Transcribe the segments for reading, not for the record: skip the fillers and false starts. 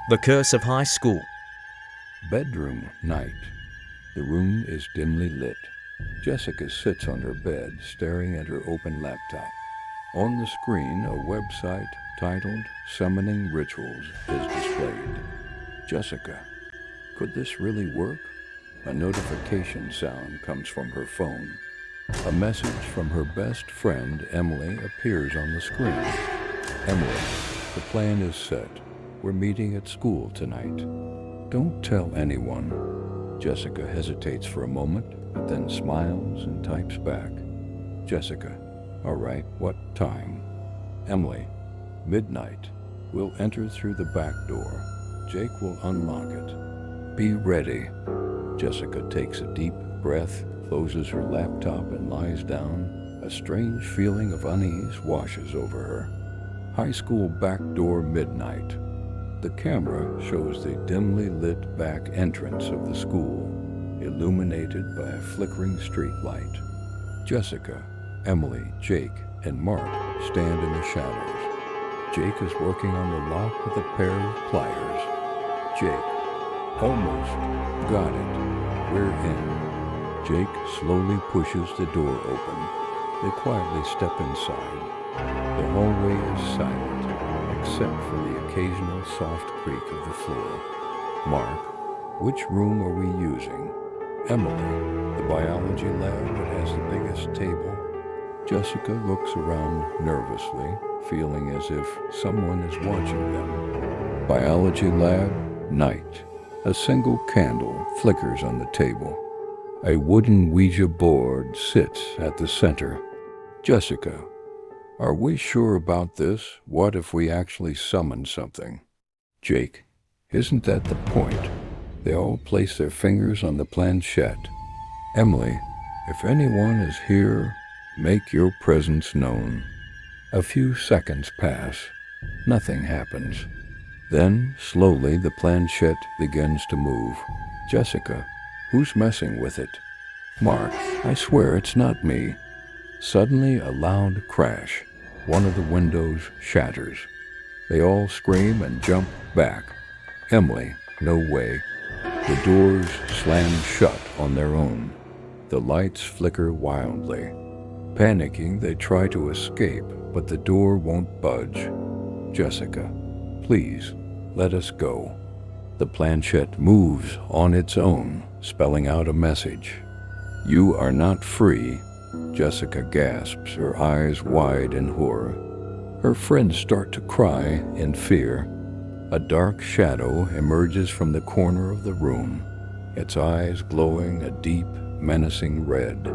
The Curse of High School. Bedroom night. The room is dimly lit. Jessica sits on her bed, staring at her open laptop. On the screen, a website titled Summoning Rituals is displayed. Jessica, could this really work? A notification sound comes from her phone. A message from her best friend, Emily, appears on the screen. Emily, the plan is set. We're meeting at school tonight. Don't tell anyone. Jessica hesitates for a moment, but then smiles and types back. Jessica, all right, what time? Emily, midnight. We'll enter through the back door. Jake will unlock it. Be ready. Jessica takes a deep breath, closes her laptop and lies down. A strange feeling of unease washes over her. High school back door midnight. The camera shows the dimly lit back entrance of the school, illuminated by a flickering street light. Jessica, Emily, Jake, and Mark stand in the shadows. Jake is working on the lock with a pair of pliers. Jake, almost. Got it. We're in. Jake slowly pushes the door open. They quietly step inside. The hallway is silent, except for the occasional soft creak of the floor. Mark, which room are we using? Emily, the biology lab that has the biggest table. Jessica looks around nervously, feeling as if someone is watching them. Biology lab, night. A single candle flickers on the table. A wooden Ouija board sits at the center. Jessica, are we sure about this? What if we actually summon something? Jake, isn't that the point? They all place their fingers on the planchette. Emily, if anyone is here, make your presence known. A few seconds pass. Nothing happens. Then, slowly, the planchette begins to move. Jessica, who's messing with it? Mark, I swear it's not me. Suddenly, a loud crash. One of the windows shatters. They all scream and jump back. Emily, no way. The doors slam shut on their own. The lights flicker wildly. Panicking, they try to escape, but the door won't budge. Jessica, please, let us go. The planchette moves on its own, spelling out a message. You are not free. Jessica gasps, her eyes wide in horror. Her friends start to cry in fear. A dark shadow emerges from the corner of the room, its eyes glowing a deep, menacing red.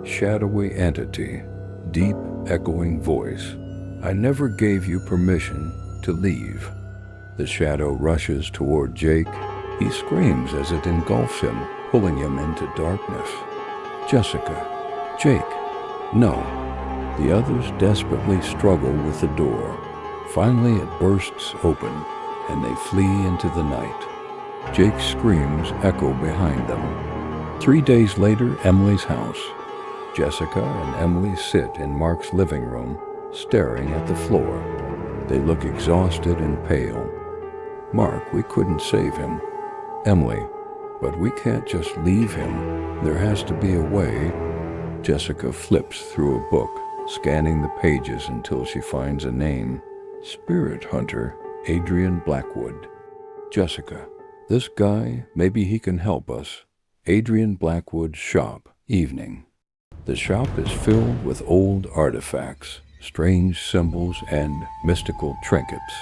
Shadowy entity, deep, echoing voice. I never gave you permission to leave. The shadow rushes toward Jake. He screams as it engulfs him, pulling him into darkness. Jessica, Jake, no. The others desperately struggle with the door. Finally, it bursts open, and they flee into the night. Jake's screams echo behind them. 3 days later, Emily's house. Jessica and Emily sit in Mark's living room, staring at the floor. They look exhausted and pale. Mark, we couldn't save him. Emily, but we can't just leave him. There has to be a way. Jessica flips through a book, scanning the pages until she finds a name. Spirit Hunter, Adrian Blackwood. Jessica, this guy, maybe he can help us. Adrian Blackwood's shop, evening. The shop is filled with old artifacts, strange symbols, and mystical trinkets.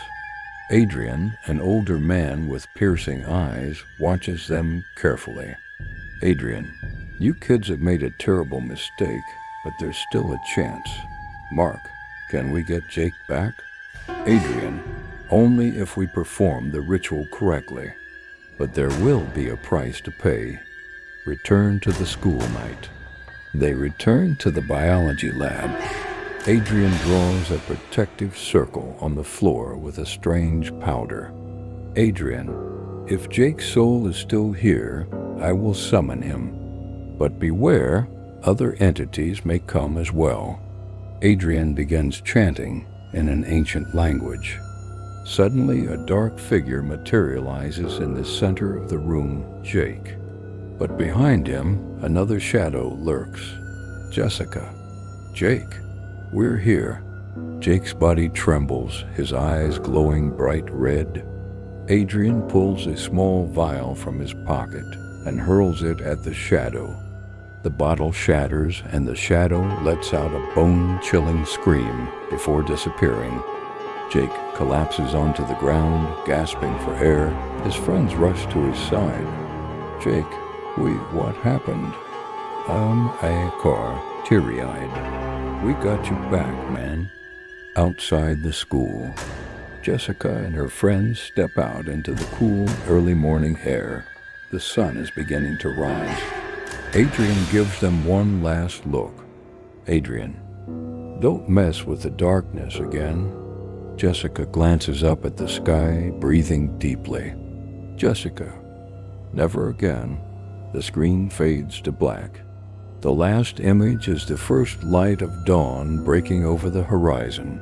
Adrian, an older man with piercing eyes, watches them carefully. Adrian, you kids have made a terrible mistake, but there's still a chance. Mark, can we get Jake back? Adrian, only if we perform the ritual correctly. But there will be a price to pay. Return to the school night. They return to the biology lab. Adrian draws a protective circle on the floor with a strange powder. Adrian, if Jake's soul is still here, I will summon him. But beware, other entities may come as well. Adrian begins chanting in an ancient language. Suddenly, a dark figure materializes in the center of the room, Jake. But behind him, another shadow lurks. Jessica. Jake, we're here. Jake's body trembles, his eyes glowing bright red. Adrian pulls a small vial from his pocket and hurls it at the shadow. The bottle shatters and the shadow lets out a bone-chilling scream before disappearing. Jake collapses onto the ground, gasping for air. His friends rush to his side. Jake, what happened? A car, teary-eyed. We got you back, man. Outside the school, Jessica and her friends step out into the cool, early morning air. The sun is beginning to rise. Adrian gives them one last look. Adrian, don't mess with the darkness again. Jessica glances up at the sky, breathing deeply. Jessica, never again. The screen fades to black. The last image is the first light of dawn breaking over the horizon.